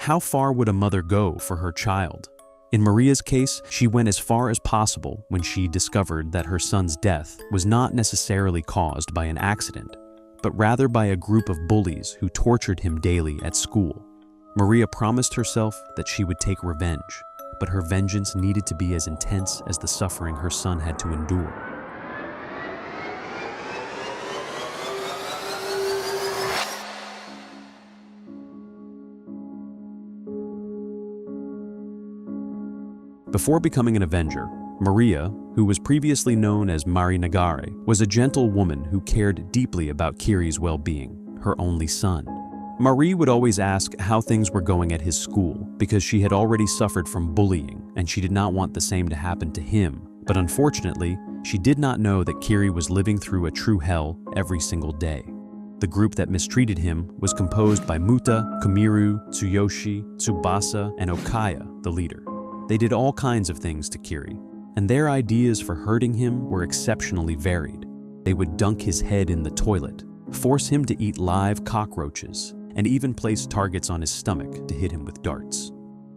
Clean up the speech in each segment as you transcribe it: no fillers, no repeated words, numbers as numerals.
How far would a mother go for her child? In Maria's case, she went as far as possible when she discovered that her son's death was not necessarily caused by an accident, but rather by a group of bullies who tortured him daily at school. Maria promised herself that she would take revenge, but her vengeance needed to be as intense as the suffering her son had to endure. Before becoming an Avenger, Maria, who was previously known as Mari Nagare, was a gentle woman who cared deeply about Kiri's well-being, her only son. Marie would always ask how things were going at his school because she had already suffered from bullying and she did not want the same to happen to him. But unfortunately, she did not know that Kiri was living through a true hell every single day. The group that mistreated him was composed by Muta, Kumiru, Tsuyoshi, Tsubasa, and Okaya, the leader. They did all kinds of things to Kiri, and their ideas for hurting him were exceptionally varied. They would dunk his head in the toilet, force him to eat live cockroaches, and even place targets on his stomach to hit him with darts.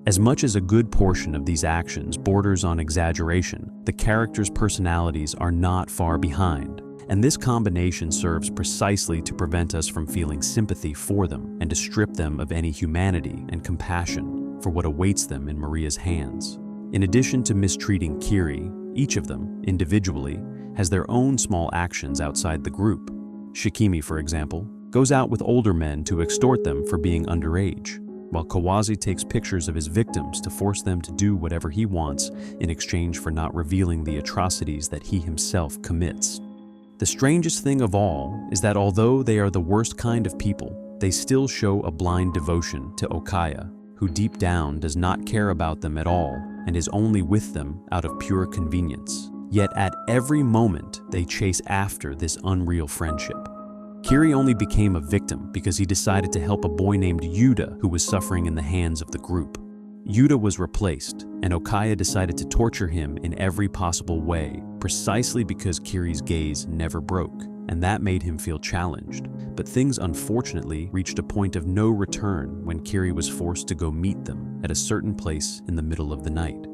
As much as a good portion of these actions borders on exaggeration, the characters' personalities are not far behind, and this combination serves precisely to prevent us from feeling sympathy for them and to strip them of any humanity and compassion for what awaits them in Maria's hands. In addition to mistreating Kiri, each of them, individually, has their own small actions outside the group. Shikimi, for example, goes out with older men to extort them for being underage, while Kawazi takes pictures of his victims to force them to do whatever he wants in exchange for not revealing the atrocities that he himself commits. The strangest thing of all is that although they are the worst kind of people, they still show a blind devotion to Okaya, who deep down does not care about them at all and is only with them out of pure convenience. Yet at every moment, they chase after this unreal friendship. Kiri only became a victim because he decided to help a boy named Yuta who was suffering in the hands of the group. Yuta was replaced, and Okaya decided to torture him in every possible way, precisely because Kiri's gaze never broke, and that made him feel challenged. But things unfortunately reached a point of no return when Kiri was forced to go meet them at a certain place in the middle of the night.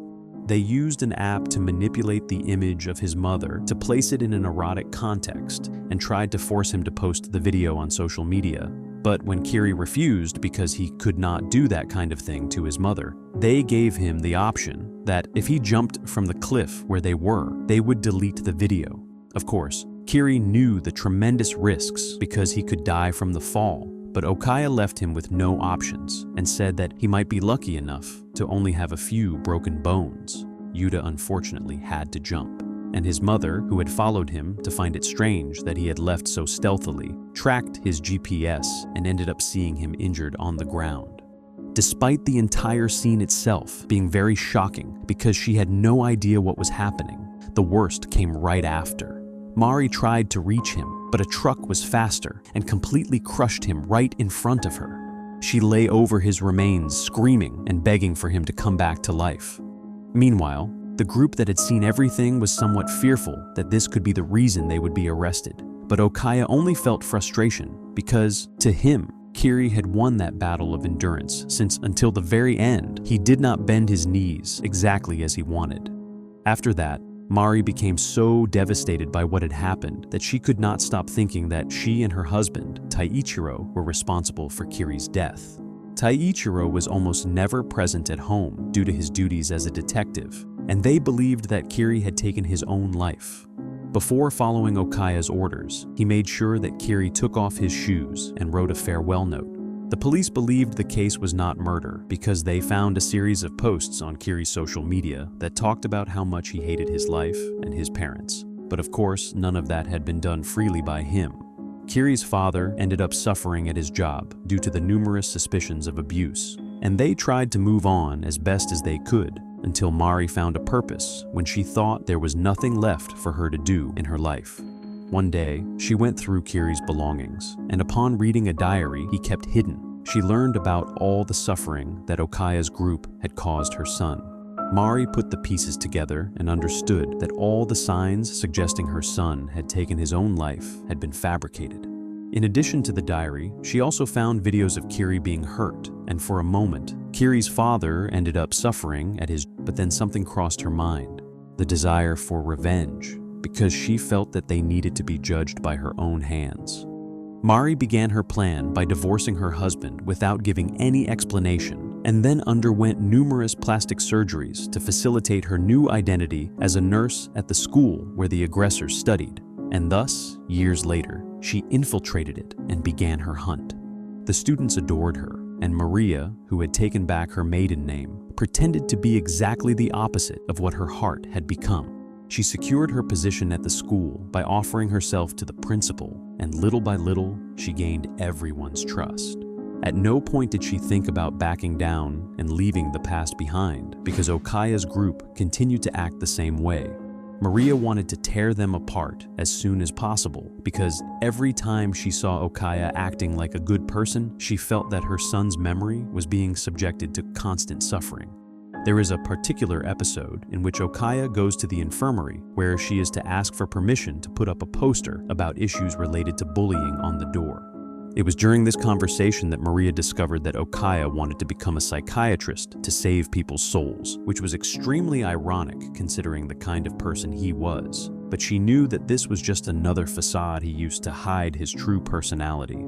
They used an app to manipulate the image of his mother to place it in an erotic context and tried to force him to post the video on social media. But when Kiri refused because he could not do that kind of thing to his mother, they gave him the option that if he jumped from the cliff where they were, they would delete the video. Of course, Kiri knew the tremendous risks because he could die from the fall, but Okaya left him with no options and said that he might be lucky enough to only have a few broken bones. Yuta unfortunately had to jump, and his mother, who had followed him to find it strange that he had left so stealthily, tracked his GPS and ended up seeing him injured on the ground. Despite the entire scene itself being very shocking because she had no idea what was happening, the worst came right after. Mari tried to reach him, but a truck was faster and completely crushed him right in front of her. She lay over his remains, screaming and begging for him to come back to life. Meanwhile, the group that had seen everything was somewhat fearful that this could be the reason they would be arrested. But Okaya only felt frustration because, to him, Kiri had won that battle of endurance since until the very end, he did not bend his knees exactly as he wanted. After that, Mari became so devastated by what had happened that she could not stop thinking that she and her husband, Taiichiro, were responsible for Kiri's death. Taiichiro was almost never present at home due to his duties as a detective, and they believed that Kiri had taken his own life. Before following Okaya's orders, he made sure that Kiri took off his shoes and wrote a farewell note. The police believed the case was not murder because they found a series of posts on Kiri's social media that talked about how much he hated his life and his parents. But of course, none of that had been done freely by him. Kiri's father ended up suffering at his job due to the numerous suspicions of abuse, and they tried to move on as best as they could until Mari found a purpose when she thought there was nothing left for her to do in her life. One day, she went through Kiri's belongings, and upon reading a diary he kept hidden, she learned about all the suffering that Okaya's group had caused her son. Mari put the pieces together and understood that all the signs suggesting her son had taken his own life had been fabricated. In addition to the diary, she also found videos of Kiri being hurt, and for a moment, Kiri's father ended up suffering at his, but then something crossed her mind, the desire for revenge, because she felt that they needed to be judged by her own hands. Mari began her plan by divorcing her husband without giving any explanation, and then underwent numerous plastic surgeries to facilitate her new identity as a nurse at the school where the aggressors studied, and thus, years later, she infiltrated it and began her hunt. The students adored her, and Maria, who had taken back her maiden name, pretended to be exactly the opposite of what her heart had become. She secured her position at the school by offering herself to the principal, and little by little, she gained everyone's trust. At no point did she think about backing down and leaving the past behind, because Okaya's group continued to act the same way. Maria wanted to tear them apart as soon as possible, because every time she saw Okaya acting like a good person, she felt that her son's memory was being subjected to constant suffering. There is a particular episode in which Okaya goes to the infirmary where she is to ask for permission to put up a poster about issues related to bullying on the door. It was during this conversation that Maria discovered that Okaya wanted to become a psychiatrist to save people's souls, which was extremely ironic considering the kind of person he was. But she knew that this was just another facade he used to hide his true personality.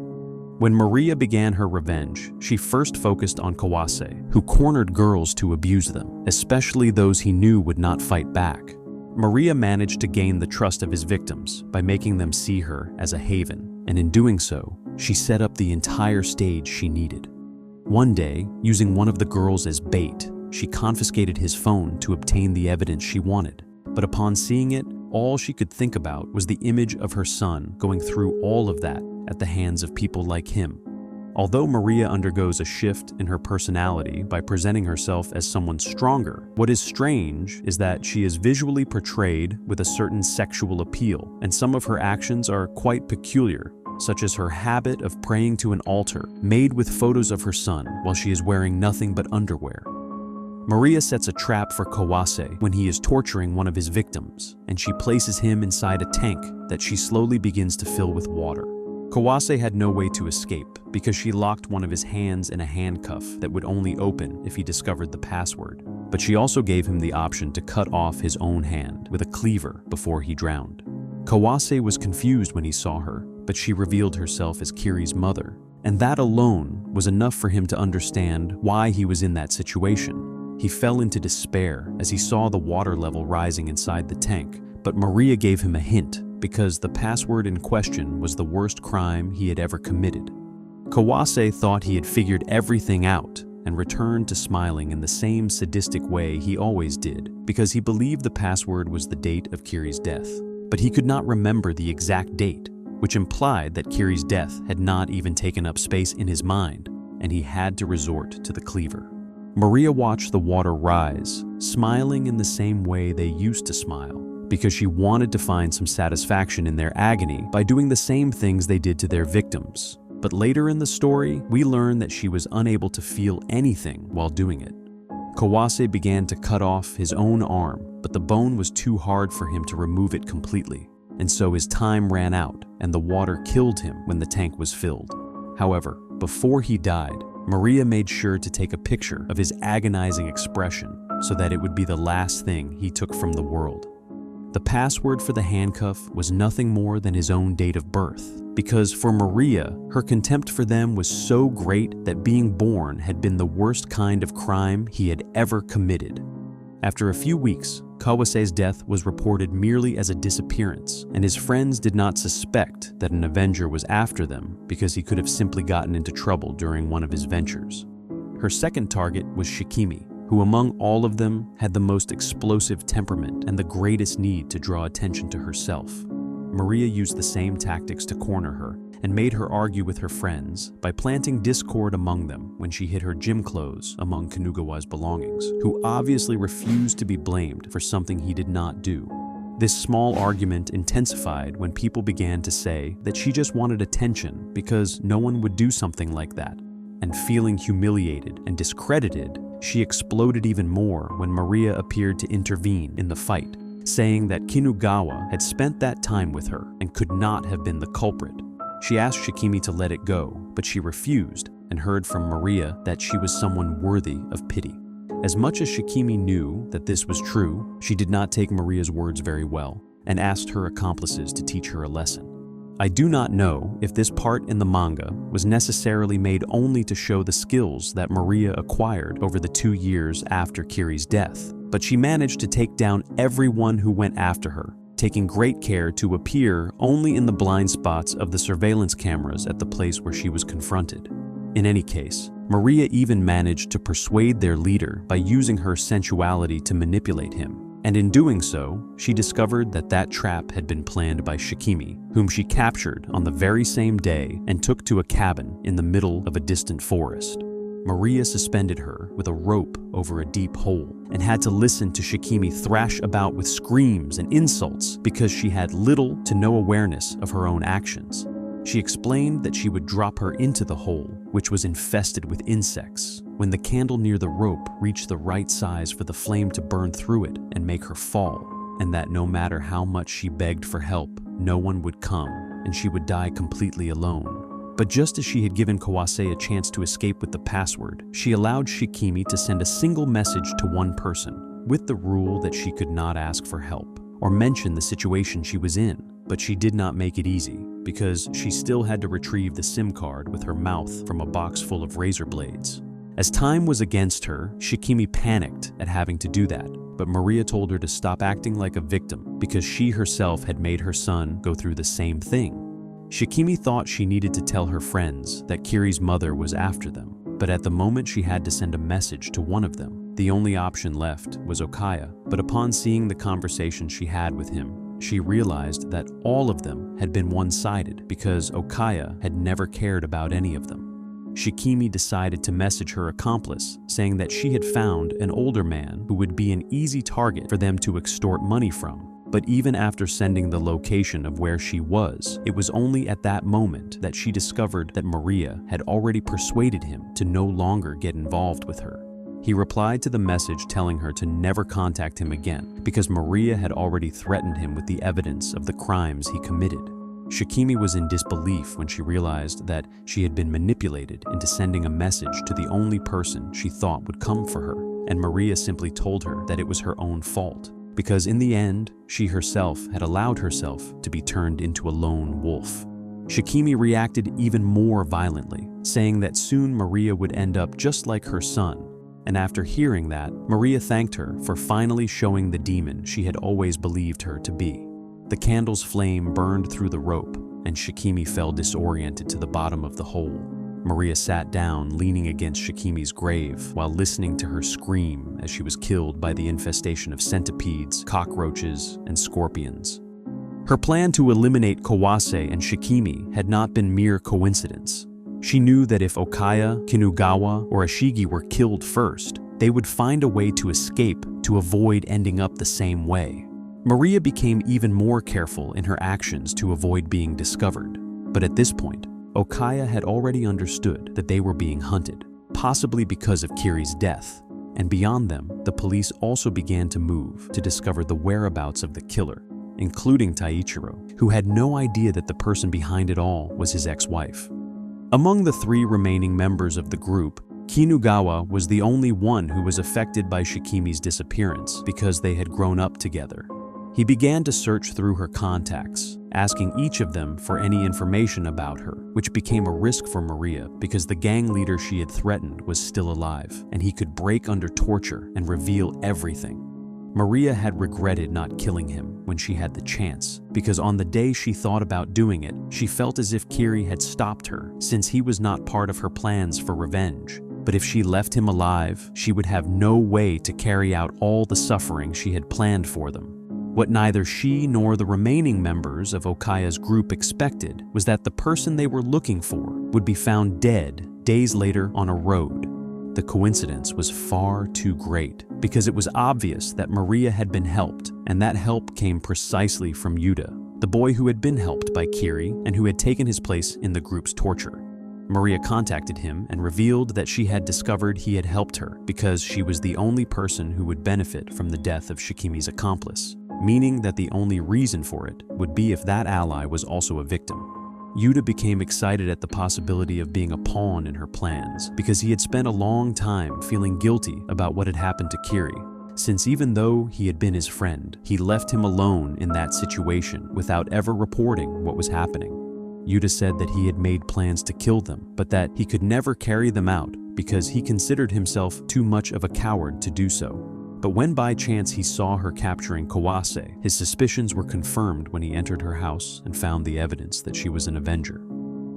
When Maria began her revenge, she first focused on Kawase, who cornered girls to abuse them, especially those he knew would not fight back. Maria managed to gain the trust of his victims by making them see her as a haven, and in doing so, she set up the entire stage she needed. One day, using one of the girls as bait, she confiscated his phone to obtain the evidence she wanted. But upon seeing it, all she could think about was the image of her son going through all of that at the hands of people like him. Although Maria undergoes a shift in her personality by presenting herself as someone stronger, what is strange is that she is visually portrayed with a certain sexual appeal, and some of her actions are quite peculiar, such as her habit of praying to an altar made with photos of her son while she is wearing nothing but underwear. Maria sets a trap for Kawase when he is torturing one of his victims, and she places him inside a tank that she slowly begins to fill with water. Kawase had no way to escape because she locked one of his hands in a handcuff that would only open if he discovered the password. But she also gave him the option to cut off his own hand with a cleaver before he drowned. Kawase was confused when he saw her, but she revealed herself as Kiri's mother, and that alone was enough for him to understand why he was in that situation. He fell into despair as he saw the water level rising inside the tank, but Maria gave him a hint because the password in question was the worst crime he had ever committed. Kawase thought he had figured everything out and returned to smiling in the same sadistic way he always did because he believed the password was the date of Kiri's death. But he could not remember the exact date, which implied that Kiri's death had not even taken up space in his mind, and he had to resort to the cleaver. Maria watched the water rise, smiling in the same way they used to smile, because she wanted to find some satisfaction in their agony by doing the same things they did to their victims. But later in the story, we learn that she was unable to feel anything while doing it. Kawase began to cut off his own arm, but the bone was too hard for him to remove it completely, and so his time ran out and the water killed him when the tank was filled. However, before he died, Maria made sure to take a picture of his agonizing expression so that it would be the last thing he took from the world. The password for the handcuff was nothing more than his own date of birth, because for Maria, her contempt for them was so great that being born had been the worst kind of crime he had ever committed. After a few weeks, Kawase's death was reported merely as a disappearance, and his friends did not suspect that an avenger was after them because he could have simply gotten into trouble during one of his ventures. Her second target was Shikimi, who among all of them had the most explosive temperament and the greatest need to draw attention to herself. Maria used the same tactics to corner her and made her argue with her friends by planting discord among them when she hid her gym clothes among Kanugawa's belongings, who obviously refused to be blamed for something he did not do. This small argument intensified when people began to say that she just wanted attention because no one would do something like that. And feeling humiliated and discredited, she exploded even more when Maria appeared to intervene in the fight, saying that Kinugawa had spent that time with her and could not have been the culprit. She asked Shikimi to let it go, but she refused and heard from Maria that she was someone worthy of pity. As much as Shikimi knew that this was true, she did not take Maria's words very well and asked her accomplices to teach her a lesson. I do not know if this part in the manga was necessarily made only to show the skills that Maria acquired over the 2 years after Kiri's death, but she managed to take down everyone who went after her, taking great care to appear only in the blind spots of the surveillance cameras at the place where she was confronted. In any case, Maria even managed to persuade their leader by using her sensuality to manipulate him. And in doing so, she discovered that that trap had been planned by Shikimi, whom she captured on the very same day and took to a cabin in the middle of a distant forest. Maria suspended her with a rope over a deep hole and had to listen to Shikimi thrash about with screams and insults because she had little to no awareness of her own actions. She explained that she would drop her into the hole, which was infested with insects, when the candle near the rope reached the right size for the flame to burn through it and make her fall, and that no matter how much she begged for help, no one would come, and she would die completely alone. But just as she had given Kawase a chance to escape with the password, she allowed Shikimi to send a single message to one person, with the rule that she could not ask for help or mention the situation she was in. But she did not make it easy, because she still had to retrieve the SIM card with her mouth from a box full of razor blades. As time was against her, Shikimi panicked at having to do that, but Maria told her to stop acting like a victim because she herself had made her son go through the same thing. Shikimi thought she needed to tell her friends that Kiri's mother was after them, but at the moment she had to send a message to one of them. The only option left was Okaya, but upon seeing the conversation she had with him, she realized that all of them had been one-sided because Okaya had never cared about any of them. Shikimi decided to message her accomplice, saying that she had found an older man who would be an easy target for them to extort money from. But even after sending the location of where she was, it was only at that moment that she discovered that Maria had already persuaded him to no longer get involved with her. He replied to the message telling her to never contact him again because Maria had already threatened him with the evidence of the crimes he committed. Shikimi was in disbelief when she realized that she had been manipulated into sending a message to the only person she thought would come for her, and Maria simply told her that it was her own fault, because in the end, she herself had allowed herself to be turned into a lone wolf. Shikimi reacted even more violently, saying that soon Maria would end up just like her son. And after hearing that, Maria thanked her for finally showing the demon she had always believed her to be. The candle's flame burned through the rope, and Shikimi fell disoriented to the bottom of the hole. Maria sat down, leaning against Shikimi's grave, while listening to her scream as she was killed by the infestation of centipedes, cockroaches, and scorpions. Her plan to eliminate Kawase and Shikimi had not been mere coincidence. She knew that if Okaya, Kinugawa, or Ashigi were killed first, they would find a way to escape to avoid ending up the same way. Maria became even more careful in her actions to avoid being discovered. But at this point, Okaya had already understood that they were being hunted, possibly because of Kiri's death. And beyond them, the police also began to move to discover the whereabouts of the killer, including Taichiro, who had no idea that the person behind it all was his ex-wife. Among the 3 remaining members of the group, Kinugawa was the only one who was affected by Shikimi's disappearance because they had grown up together. He began to search through her contacts, asking each of them for any information about her, which became a risk for Maria because the gang leader she had threatened was still alive, and he could break under torture and reveal everything. Maria had regretted not killing him when she had the chance, because on the day she thought about doing it, she felt as if Kiri had stopped her since he was not part of her plans for revenge. But if she left him alive, she would have no way to carry out all the suffering she had planned for them. What neither she nor the remaining members of Okaya's group expected was that the person they were looking for would be found dead days later on a road. The coincidence was far too great because it was obvious that Maria had been helped, and that help came precisely from Yuta, the boy who had been helped by Kiri and who had taken his place in the group's torture. Maria contacted him and revealed that she had discovered he had helped her because she was the only person who would benefit from the death of Shikimi's accomplice, meaning that the only reason for it would be if that ally was also a victim. Yuta became excited at the possibility of being a pawn in her plans because he had spent a long time feeling guilty about what had happened to Kiri, since even though he had been his friend, he left him alone in that situation without ever reporting what was happening. Yuta said that he had made plans to kill them, but that he could never carry them out because he considered himself too much of a coward to do so. But when by chance he saw her capturing Kawase, his suspicions were confirmed when he entered her house and found the evidence that she was an Avenger.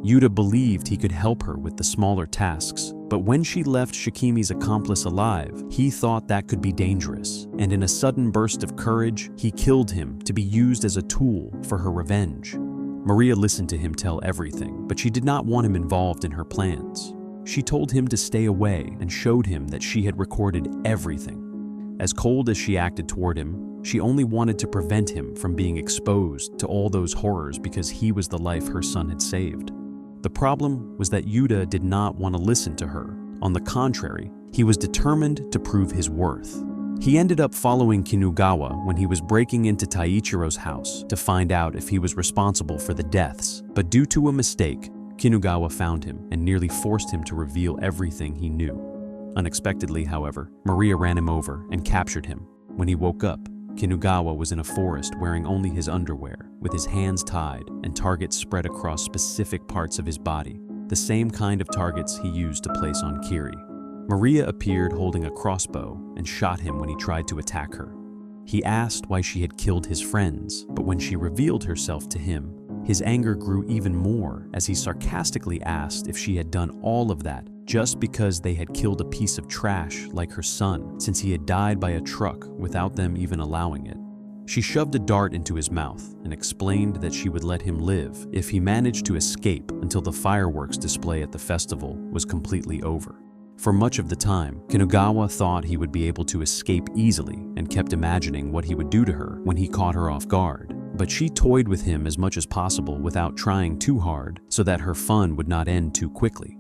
Yuta believed he could help her with the smaller tasks, but when she left Shikimi's accomplice alive, he thought that could be dangerous, and in a sudden burst of courage, he killed him to be used as a tool for her revenge. Maria listened to him tell everything, but she did not want him involved in her plans. She told him to stay away and showed him that she had recorded everything. As cold as she acted toward him, she only wanted to prevent him from being exposed to all those horrors because he was the life her son had saved. The problem was that Yuta did not want to listen to her. On the contrary, he was determined to prove his worth. He ended up following Kinugawa when he was breaking into Taichiro's house to find out if he was responsible for the deaths, but due to a mistake, Kinugawa found him and nearly forced him to reveal everything he knew. Unexpectedly, however, Maria ran him over and captured him. When he woke up, Kinugawa was in a forest wearing only his underwear, with his hands tied and targets spread across specific parts of his body, the same kind of targets he used to place on Kiri. Maria appeared holding a crossbow and shot him when he tried to attack her. He asked why she had killed his friends, but when she revealed herself to him, his anger grew even more as he sarcastically asked if she had done all of that just because they had killed a piece of trash like her son, since he had died by a truck without them even allowing it. She shoved a dart into his mouth and explained that she would let him live if he managed to escape until the fireworks display at the festival was completely over. For much of the time, Kinugawa thought he would be able to escape easily and kept imagining what he would do to her when he caught her off guard. But she toyed with him as much as possible without trying too hard so that her fun would not end too quickly.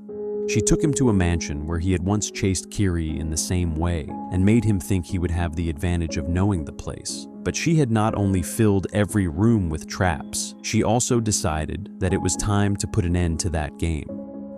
She took him to a mansion where he had once chased Kiri in the same way and made him think he would have the advantage of knowing the place. But she had not only filled every room with traps, she also decided that it was time to put an end to that game.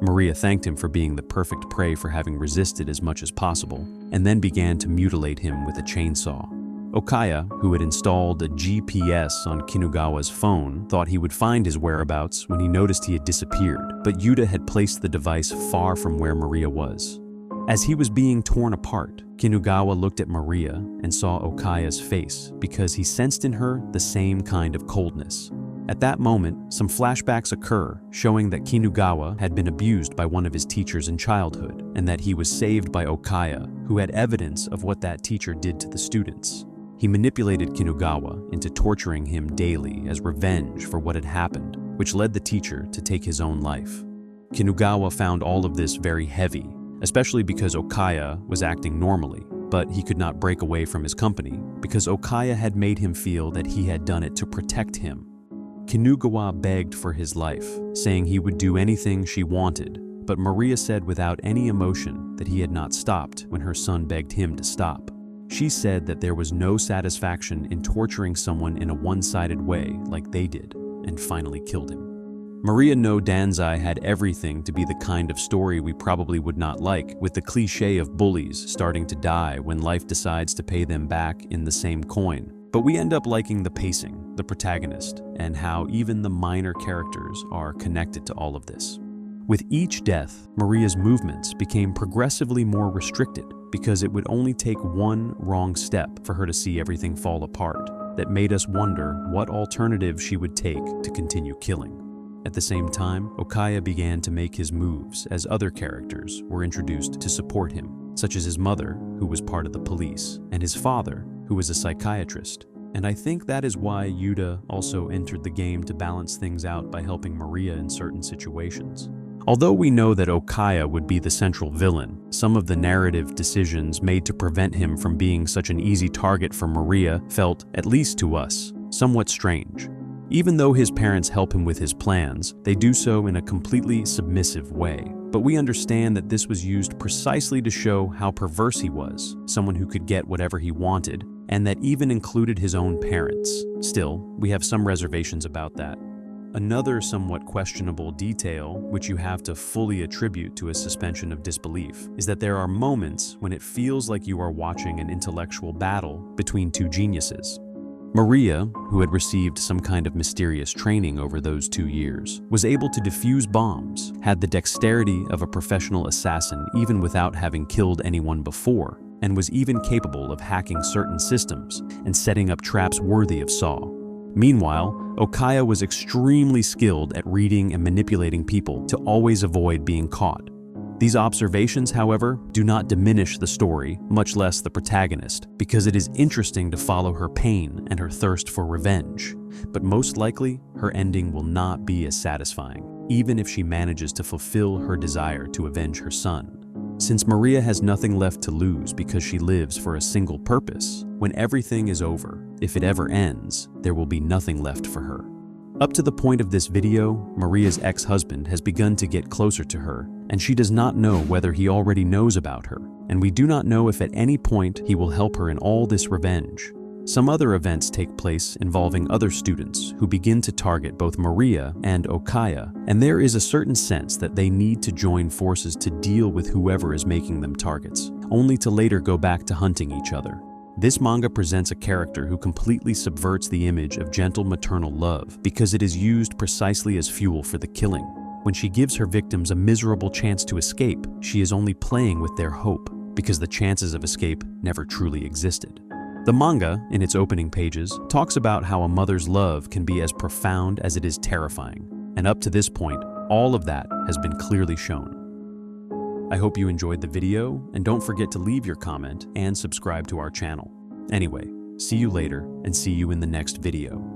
Maria thanked him for being the perfect prey for having resisted as much as possible, and then began to mutilate him with a chainsaw. Okaya, who had installed a GPS on Kinugawa's phone, thought he would find his whereabouts when he noticed he had disappeared, but Yuta had placed the device far from where Maria was. As he was being torn apart, Kinugawa looked at Maria and saw Okaya's face because he sensed in her the same kind of coldness. At that moment, some flashbacks occur showing that Kinugawa had been abused by one of his teachers in childhood and that he was saved by Okaya, who had evidence of what that teacher did to the students. He manipulated Kinugawa into torturing him daily as revenge for what had happened, which led the teacher to take his own life. Kinugawa found all of this very heavy, especially because Okaya was acting normally, but he could not break away from his company because Okaya had made him feel that he had done it to protect him. Kinugawa begged for his life, saying he would do anything she wanted, but Maria said without any emotion that he had not stopped when her son begged him to stop. She said that there was no satisfaction in torturing someone in a one-sided way like they did, and finally killed him. Maria no Danzai had everything to be the kind of story we probably would not like, with the cliché of bullies starting to die when life decides to pay them back in the same coin. But we end up liking the pacing, the protagonist, and how even the minor characters are connected to all of this. With each death, Maria's movements became progressively more restricted because it would only take one wrong step for her to see everything fall apart. That made us wonder what alternative she would take to continue killing. At the same time, Okaya began to make his moves as other characters were introduced to support him, such as his mother, who was part of the police, and his father, who was a psychiatrist. And I think that is why Yuta also entered the game to balance things out by helping Maria in certain situations. Although we know that Okaya would be the central villain, some of the narrative decisions made to prevent him from being such an easy target for Maria felt, at least to us, somewhat strange. Even though his parents help him with his plans, they do so in a completely submissive way. But we understand that this was used precisely to show how perverse he was, someone who could get whatever he wanted, and that even included his own parents. Still, we have some reservations about that. Another somewhat questionable detail, which you have to fully attribute to a suspension of disbelief, is that there are moments when it feels like you are watching an intellectual battle between two geniuses. Maria, who had received some kind of mysterious training over those 2 years, was able to defuse bombs, had the dexterity of a professional assassin even without having killed anyone before, and was even capable of hacking certain systems and setting up traps worthy of Saw. Meanwhile, Okaya was extremely skilled at reading and manipulating people to always avoid being caught. These observations, however, do not diminish the story, much less the protagonist, because it is interesting to follow her pain and her thirst for revenge. But most likely, her ending will not be as satisfying, even if she manages to fulfill her desire to avenge her son. Since Maria has nothing left to lose because she lives for a single purpose, when everything is over, if it ever ends, there will be nothing left for her. Up to the point of this video, Maria's ex-husband has begun to get closer to her, and she does not know whether he already knows about her, and we do not know if at any point he will help her in all this revenge. Some other events take place involving other students who begin to target both Maria and Okaya, and there is a certain sense that they need to join forces to deal with whoever is making them targets, only to later go back to hunting each other. This manga presents a character who completely subverts the image of gentle maternal love because it is used precisely as fuel for the killing. When she gives her victims a miserable chance to escape, she is only playing with their hope because the chances of escape never truly existed. The manga, in its opening pages, talks about how a mother's love can be as profound as it is terrifying, and up to this point, all of that has been clearly shown. I hope you enjoyed the video, and don't forget to leave your comment and subscribe to our channel. Anyway, see you later, and see you in the next video.